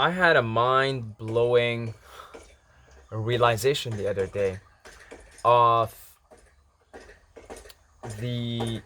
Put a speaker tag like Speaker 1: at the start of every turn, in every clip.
Speaker 1: I had a mind-blowing realization the other day of the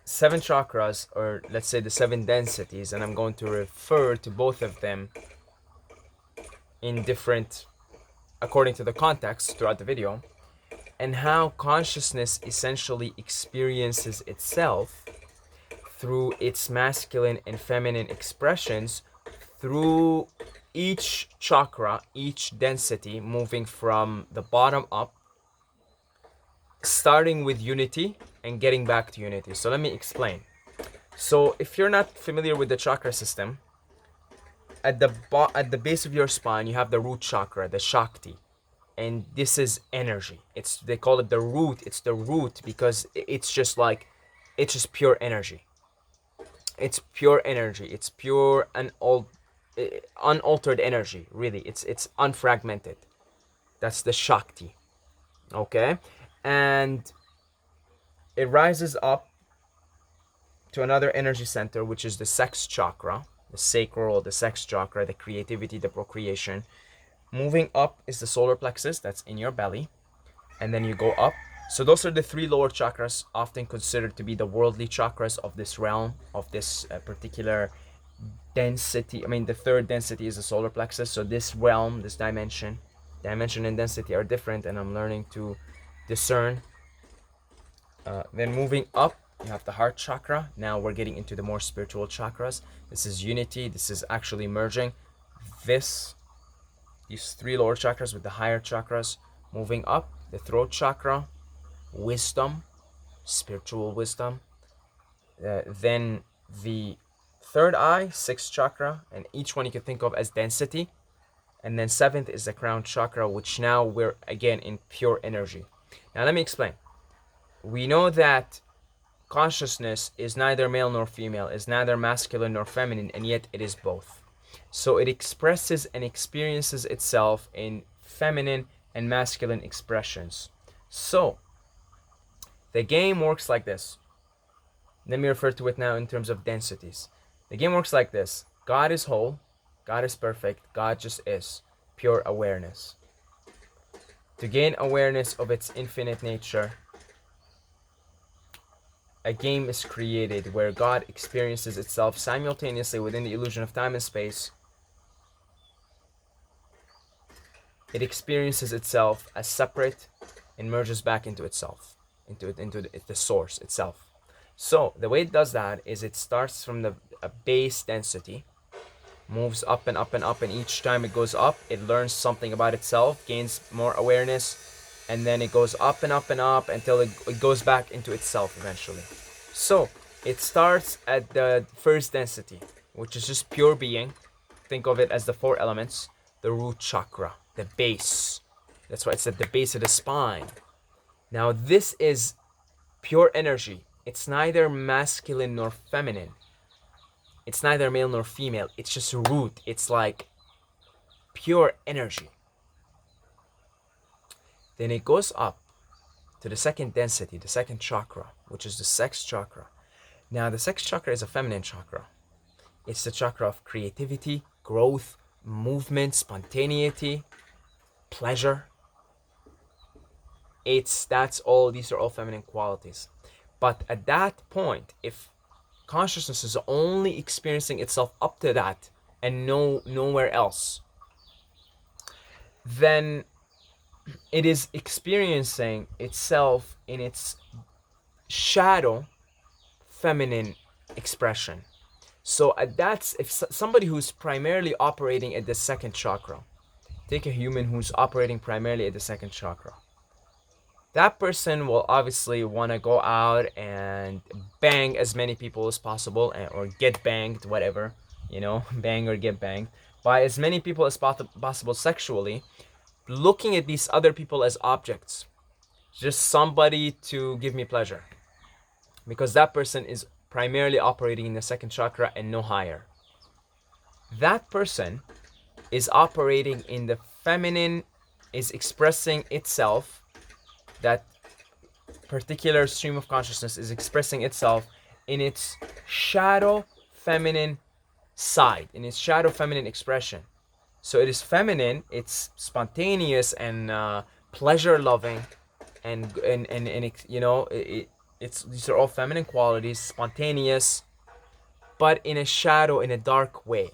Speaker 1: seven chakras, or let's say the seven densities, and I'm going to refer to both of them in different, according to the context throughout the video, and how consciousness essentially experiences itself through its masculine and feminine expressions through each chakra, each density, moving from the bottom up, starting with unity and getting back to unity. So let me explain. So if you're not familiar with the chakra system, at the base of your spine you have the root chakra, the Shakti, and this is energy. They call it the root. It's the root because it's just like, it's just pure energy. It's pure energy. It's pure and unaltered energy. Really, it's unfragmented. That's the Shakti. Okay, and it rises up to another energy center, which is the sex chakra, the sacral, the sex chakra, the creativity, the procreation. Moving up is the solar plexus, that's in your belly, and then you go up. So those are the three lower chakras, often considered to be the worldly chakras of this realm, of this particular density. I mean, the third density is the solar plexus. So this realm, this dimension and density are different, and I'm learning to discern. Then moving up, you have the heart chakra. Now we're getting into the more spiritual chakras. This is unity. This is actually merging these three lower chakras with the higher chakras. Moving up, the throat chakra, wisdom, spiritual wisdom. Then the third eye, sixth chakra, and each one you can think of as density. And then seventh is the crown chakra, which now we're again in pure energy. Now let me explain. We know that consciousness is neither male nor female, is neither masculine nor feminine, and yet it is both. So it expresses and experiences itself in feminine and masculine expressions. So the game works like this. Let me refer to it now in terms of densities. The game works like this. God is whole, God is perfect, God just is pure awareness. To gain awareness of its infinite nature, a game is created where God experiences itself simultaneously within the illusion of time and space. It experiences itself as separate and merges back into itself, into the source itself. So the way it does that is it starts from a base density, moves up and up and up, and each time it goes up, it learns something about itself, gains more awareness, and then it goes up and up and up until it goes back into itself eventually. So it starts at the first density, which is just pure being. Think of it as the four elements, the root chakra, the base. That's why it's at the base of the spine. Now this is pure energy. It's neither masculine nor feminine. It's neither male nor female. It's just a root. It's like pure energy. Then it goes up to the second density, the second chakra, which is the sex chakra. Now the sex chakra is a feminine chakra. It's the chakra of creativity, growth, movement, spontaneity, pleasure. These are all feminine qualities. But at that point, if consciousness is only experiencing itself up to that and nowhere else, then it is experiencing itself in its shadow feminine expression. So that's if somebody who's primarily operating at the second chakra, take a human who's operating primarily at the second chakra, that person will obviously want to go out and bang as many people as possible, or get banged, whatever, bang or get banged by as many people as possible sexually, looking at these other people as objects, just somebody to give me pleasure, because that person is primarily operating in the second chakra and no higher. That person is operating in the feminine, is expressing itself, that particular stream of consciousness is expressing itself in its shadow feminine side, in its shadow feminine expression. So it is feminine, it's spontaneous and pleasure loving, and it, it's these are all feminine qualities, spontaneous, but in a shadow, in a dark way,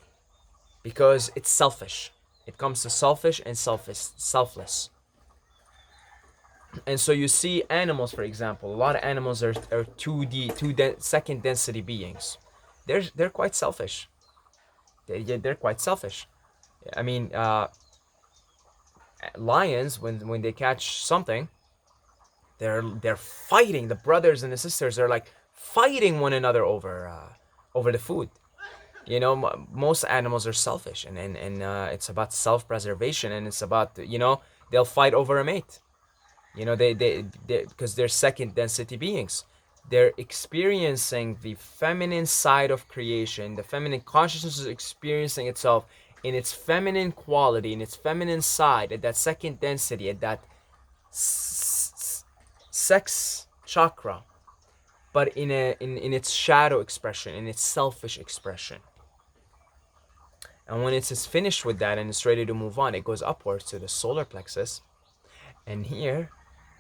Speaker 1: because it's selfish. It comes to selfish and selfless. And so you see animals, for example, a lot of animals are 2D, second density beings. They're quite selfish. They're quite selfish. I mean, lions, when they catch something, they're fighting. The brothers and the sisters are like fighting one another over the food. Most animals are selfish, and it's about self-preservation, and it's about, they'll fight over a mate. They because they're second density beings. They're experiencing the feminine side of creation. The feminine consciousness is experiencing itself in its feminine quality, in its feminine side, at that second density, at that sex chakra, but in its shadow expression, in its selfish expression. And when it's finished with that and it's ready to move on, it goes upwards to the solar plexus, and here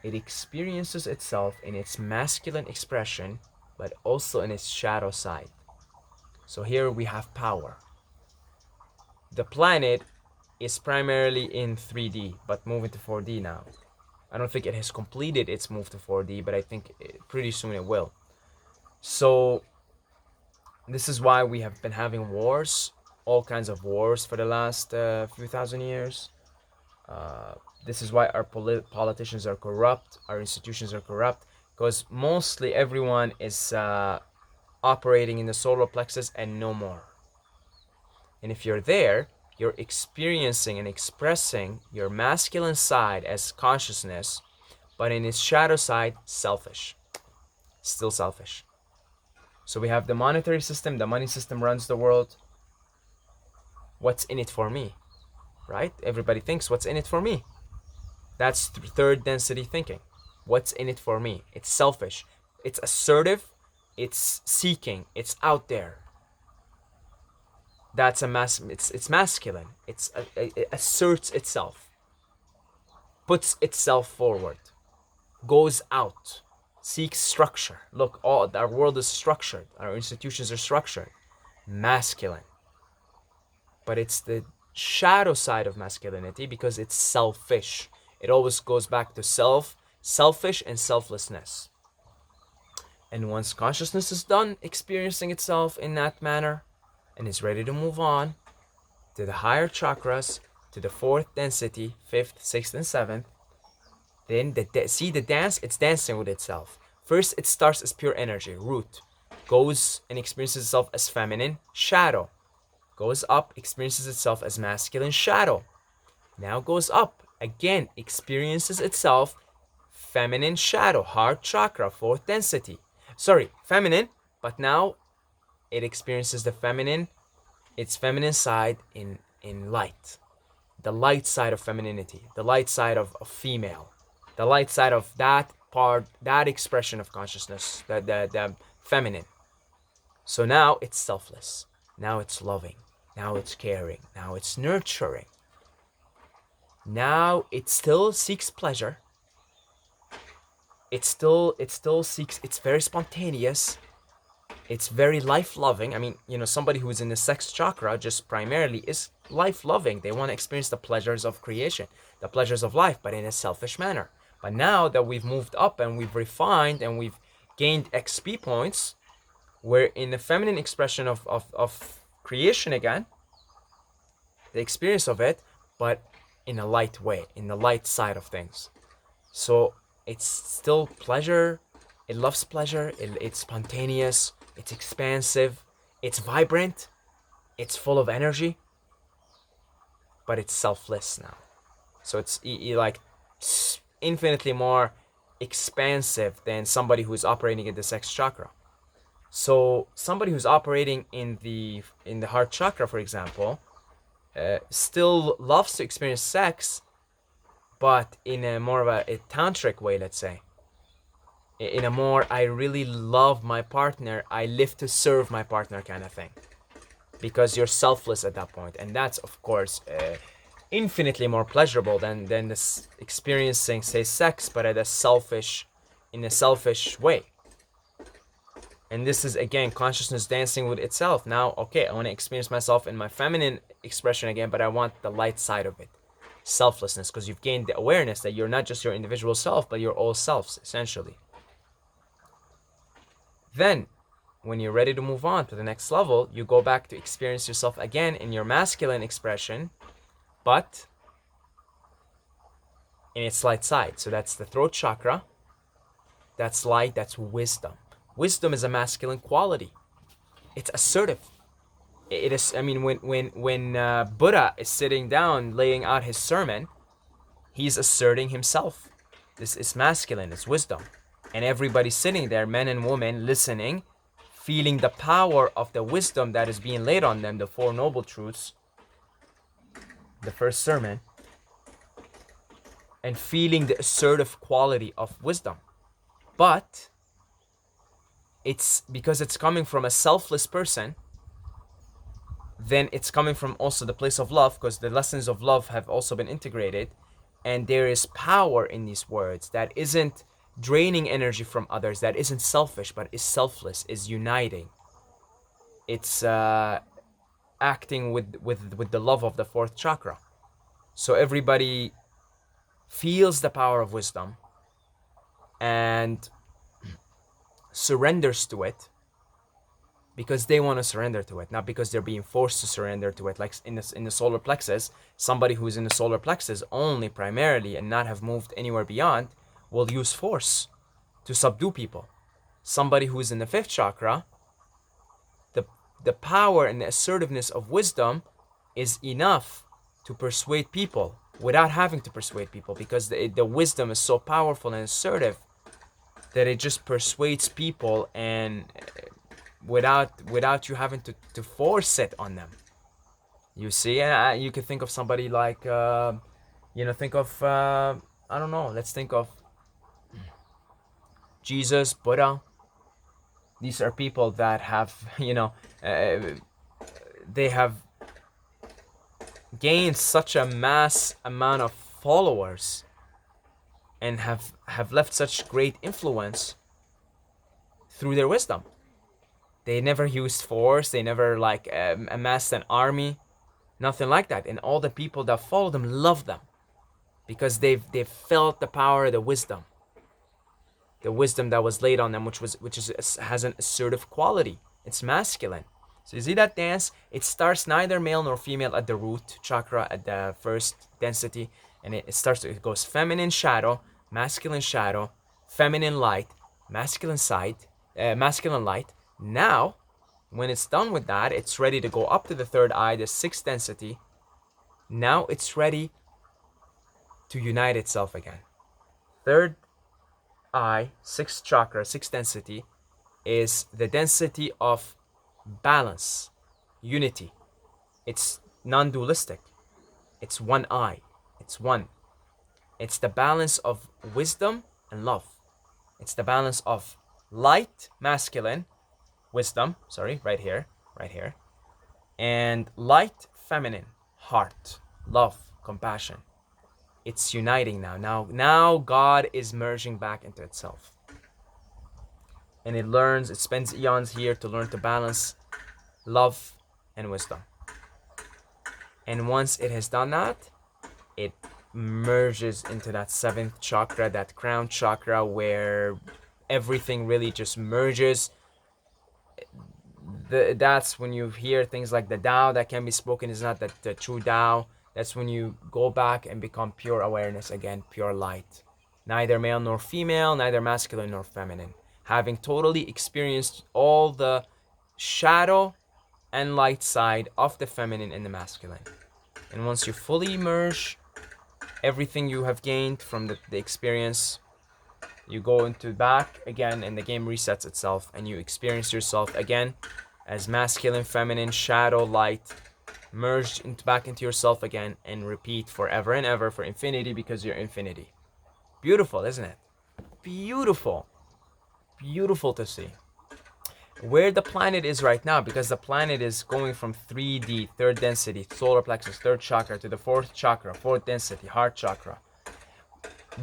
Speaker 1: it experiences itself in its masculine expression, but also in its shadow side. So here we have power. The planet is primarily in 3D, but moving to 4D now. I don't think it has completed its move to 4D, but I think pretty soon it will. So this is why we have been having wars, all kinds of wars for the last few thousand years. This is why our politicians are corrupt, our institutions are corrupt, because mostly everyone is operating in the solar plexus and no more. And if you're there, you're experiencing and expressing your masculine side as consciousness, but in its shadow side, selfish. Still selfish. So we have the monetary system, the money system runs the world. What's in it for me? Right? Everybody thinks, what's in it for me? That's third density thinking. What's in it for me? It's selfish. It's assertive. It's seeking. It's out there. That's it's masculine. It asserts itself. Puts itself forward. Goes out. Seeks structure. Look, our world is structured. Our institutions are structured. Masculine. But it's the shadow side of masculinity because it's selfish. It always goes back to selfish and selflessness. And once consciousness is done experiencing itself in that manner and is ready to move on to the higher chakras, to the fourth density, fifth, sixth, and seventh, then see the dance, it's dancing with itself. First, it starts as pure energy, root, goes and experiences itself as feminine, shadow, goes up, experiences itself as masculine, shadow, now goes up, again, experiences itself feminine, shadow, heart chakra, fourth density. Sorry, feminine, but now it experiences the feminine, its feminine side in light. The light side of femininity, the light side of female, the light side of that part, that expression of consciousness, the feminine. So now it's selfless. Now it's loving. Now it's caring. Now it's nurturing. Now it still seeks pleasure. It still seeks, it's very spontaneous. It's very life-loving. I mean, somebody who is in the sex chakra just primarily is life-loving. They want to experience the pleasures of creation, the pleasures of life, but in a selfish manner. But now that we've moved up and we've refined and we've gained XP points, we're in the feminine expression of creation again, the experience of it, but in a light way, in the light side of things. So it's still pleasure. It loves pleasure. It's spontaneous. It's expansive. It's vibrant. It's full of energy. But it's selfless now. So it's like infinitely more expansive than somebody who's operating in the sex chakra. So somebody who's operating in the heart chakra, for example, still loves to experience sex, but in a more of a tantric way, let's say. In a more, I really love my partner, I live to serve my partner kind of thing. because you're selfless at that point, and that's of course infinitely more pleasurable than this experiencing, say, sex, but at a selfish, in a selfish way. And this is again consciousness dancing with itself. Now, okay, I want to experience myself in my feminine expression again, but I want the light side of it, selflessness, because you've gained the awareness that you're not just your individual self, but you're all selves essentially. Then when you're ready to move on to the next level, you go back to experience yourself again in your masculine expression, but in its light side. So that's the throat chakra. That's light, that's wisdom. Wisdom is a masculine quality. It's assertive. It is, I mean, when Buddha is sitting down laying out his sermon, he's asserting himself. This is masculine, it's wisdom. And everybody sitting there, men and women, listening, feeling the power of the wisdom that is being laid on them, the Four Noble Truths, the first sermon, and feeling the assertive quality of wisdom. But it's because it's coming from a selfless person, then it's coming from also the place of love, because the lessons of love have also been integrated, and there is power in these words that isn't draining energy from others, that isn't selfish, but is selfless, is uniting. It's acting with the love of the fourth chakra. So everybody feels the power of wisdom and surrenders to it because they want to surrender to it, not because they're being forced to surrender to it. Like in the solar plexus, somebody who's in the solar plexus only primarily and not have moved anywhere beyond will use force to subdue people. Somebody who's in the fifth chakra, the power and the assertiveness of wisdom is enough to persuade people without having to persuade people, because the wisdom is so powerful and assertive that it just persuades people, and without you having to force it on them. You see, and you could think of somebody like, think of, I don't know, let's think of Jesus, Buddha. These are people that have, they have gained such a mass amount of followers and have left such great influence through their wisdom. They never used force, they never amassed an army, nothing like that. And all the people that follow them love them because they've felt the power of the wisdom that was laid on them, which has an assertive quality. It's masculine. So you see that dance? It starts neither male nor female at the root chakra, at the first density, and it goes feminine shadow, feminine light, masculine light. Now, when it's done with that, it's ready to go up to the third eye, the sixth density. Now it's ready to unite itself again. Third eye, sixth chakra, sixth density, is the density of balance, unity. It's non-dualistic. It's one eye. It's one. It's the balance of wisdom and love. It's the balance of light, masculine, wisdom, right here, and light, feminine, heart, love, compassion. It's uniting now. Now God is merging back into itself. And it spends eons here to learn to balance love and wisdom. And once it has done that, it merges into that seventh chakra, that crown chakra, where everything really just merges. That's when you hear things like the Tao that can be spoken is not the true Tao. That's when you go back and become pure awareness again, pure light. Neither male nor female, neither masculine nor feminine. Having totally experienced all the shadow and light side of the feminine and the masculine. And once you fully merge everything you have gained from the experience, you go into back again and the game resets itself and you experience yourself again as masculine, feminine, shadow, light, merged back into yourself again, and repeat forever and ever for infinity, because you're infinity. Beautiful, isn't it? Beautiful. Beautiful to see. where the planet is right now, because the planet is going from 3D, third density, solar plexus, third chakra, to the fourth chakra, fourth density, heart chakra.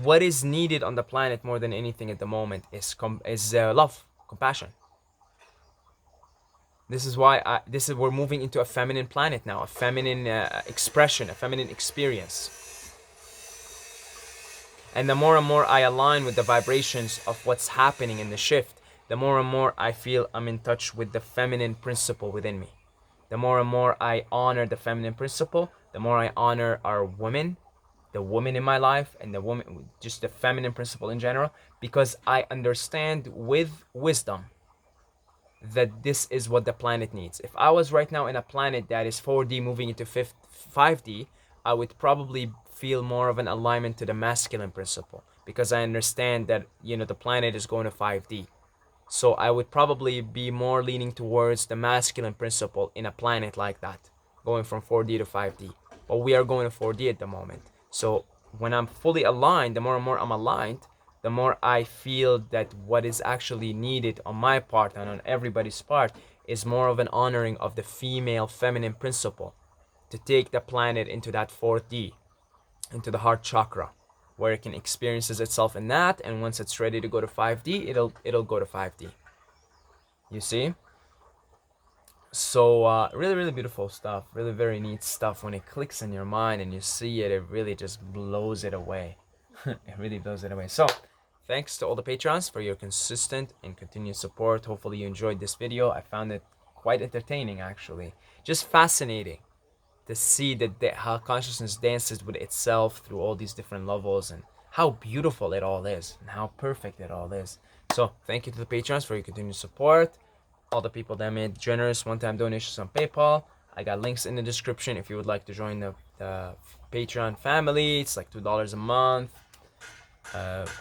Speaker 1: What is needed on the planet more than anything at the moment is love, compassion. This is why we're moving into a feminine planet now, a feminine expression, a feminine experience. And the more and more I align with the vibrations of what's happening in the shift, the more and more I feel I'm in touch with the feminine principle within me. The more and more I honor the feminine principle, the more I honor our women, the woman in my life, and the woman, just the feminine principle in general, because I understand with wisdom that this is what the planet needs. If I was right now in a planet that is 4D moving into 5D, I would probably feel more of an alignment to the masculine principle, because I understand that, you know, the planet is going to 5D. So I would probably be more leaning towards the masculine principle in a planet like that, going from 4D to 5D. But we are going to 4D at the moment. So when I'm fully aligned, the more and more I'm aligned, the more I feel that what is actually needed on my part and on everybody's part is more of an honoring of the female feminine principle, to take the planet into that 4D, into the heart chakra, where it can experiences itself in that, and once it's ready to go to 5D, it'll go to 5D. You see? So really, really beautiful stuff, really very neat stuff. When it clicks in your mind and you see it, it really just blows it away. It really blows it away. So thanks to all the patrons for your consistent and continued support. Hopefully you enjoyed this video. I found it quite entertaining, actually, just fascinating to see that how consciousness dances with itself through all these different levels, and how beautiful it all is, and how perfect it all is. So thank you to the patrons for your continued support. All the people that made generous one-time donations on PayPal, I got links in the description if you would like to join the Patreon family. It's like $2 a month,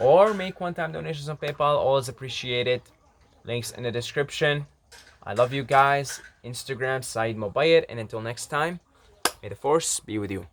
Speaker 1: or make one-time donations on PayPal. Always appreciate it. Links in the description. I love you guys. Instagram, Saeed Mobayed. And until next time, may the force be with you.